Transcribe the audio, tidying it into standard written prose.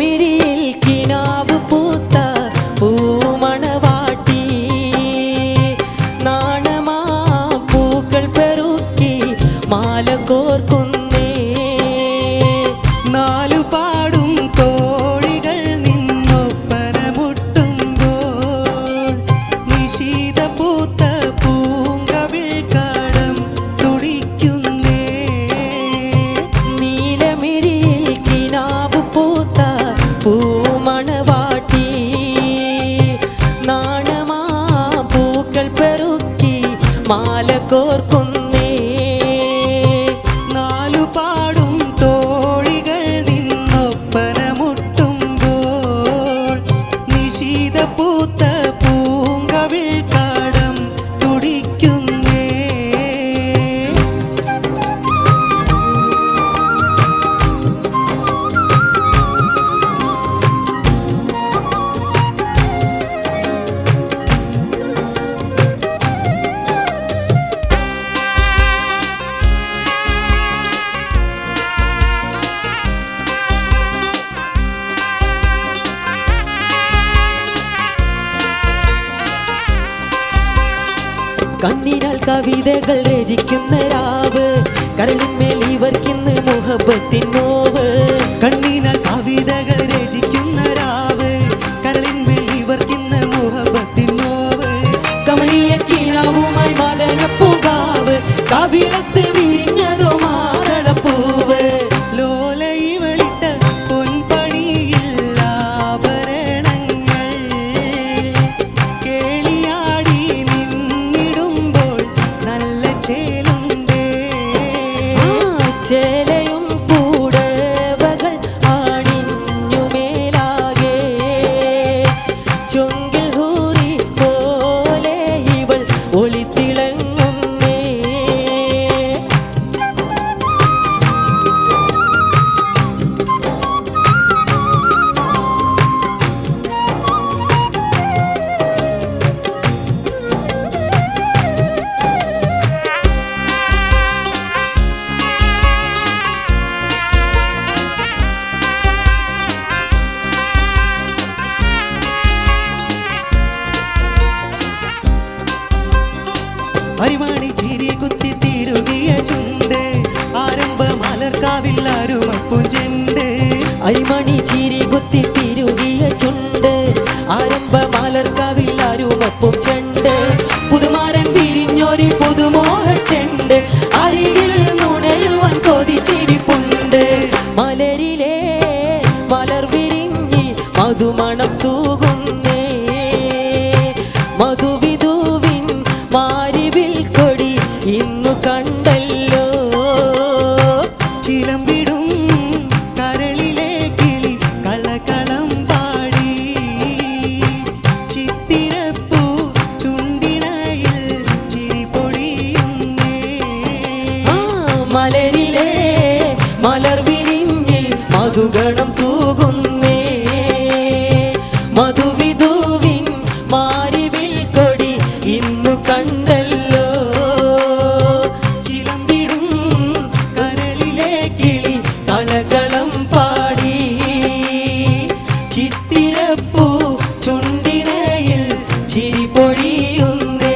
നീലമിഴിയിൽ കിനാവ് പൂത്ത പൂമണവാട്ടി നാണമാ പൂക്കൾ പെറുക്കി മാല കോർക്കുന്നേ നാലു പാടും തോഴികൾ നിന്നൊപ്പന മുട്ടുമ്പോൾ നിശീത പൂത്ത പൂങ്കവിൾ കടം തുടിക്കുന്നേ നീലമിഴിയിൽ കിനാവ് പൂത്ത പൂമണവാട്ടി നാണമാ പൂക്കൾ പെറുക്കി മാല കോർക്കുന്നേ നാലു പാടും തോഴികൾ നിന്നൊപ്പന മുട്ടുമ്പോൾ നിശീത പൂത്ത പൂങ്കവിൾ കടം തുടിക്കുന്നേ കണ്ണിനാൽ കവിതകൾ രചിക്കുന്ന രാവ് കരളിന്മേൽ ഇവർക്കിന്ന് മുഹബത്തിൻ നോവ് കണ്ണിനാൽ കവിതകൾ രചിക്കുന്ന രാവ് കരളിന്മേൽ ഇവർക്കിന്ന് മുഹബത്തിൻ നോവ് കമനീയ കിനാവുമായി മദനപ്പൂങ്കാവ് കവിളത്ത് വിരിഞ്ഞതോ മാതളപ്പൂവ് ലോല ഇവളിട്ട പൊൻപണിയിൽ ആഭരണങ്ങൾ കേളിയാടി നിന്നിടുമ്പോൾ നല്ല ചേലുണ്ടേ ചേലയും പൂടവകൾ ആണിഞ്ഞുമേലാകെ ചൊങ്കിൽ ഹൂറി പോലെ ഇവൾ ഒളിത്തിളങ്ങുന്നേ പരിമാണി ചിരി കുത്തി തിരുകിയ ചുണ്ട് ആരംഭ മലർക്കാവിൽ അരുമപ്പുഞ്ചെണ്ട് അരിമണി ചിരി കുത്തി തിരുകിയ ചുണ്ട് ആരംഭ മലർക്കാവിൽ അരുമപ്പും ചെണ്ട് പുതുമാരൻ വിരിഞ്ഞൊരു പുതുമോഹ ചെണ്ട് അരികിൽ നുണയുവാൻ കൊതിച്ചിരിപ്പുണ്ട് മലരിലെ മലർ വിരിഞ്ഞി മധുമണം തൂകുന്നേ മധുവിധുവിൻ മാരിവിൽ കൊടി ഇന്നു കണ്ടല്ലോ ചിലമ്പിടും കരളിലെ കിളി കളകളം പാടി ചിത്തിരപ്പൂ ചുണ്ടിണയിൽ ചിരി പൊടിയുന്നേ മലരിലെ മലർ വിരിഞ്ഞിൽ മധുഗണം തൂകുന്നേ മധുവിധുവിൻ മാരിവിൽ കൊടി ഇന്നു കണ്ടല്ലോ ചിലമ്പിടും കരളിലെ കിളി കളകളം പാടി ചിത്തിരപ്പൂ ചുണ്ടിണയിൽ ചിരി പൊഴിയുന്നേ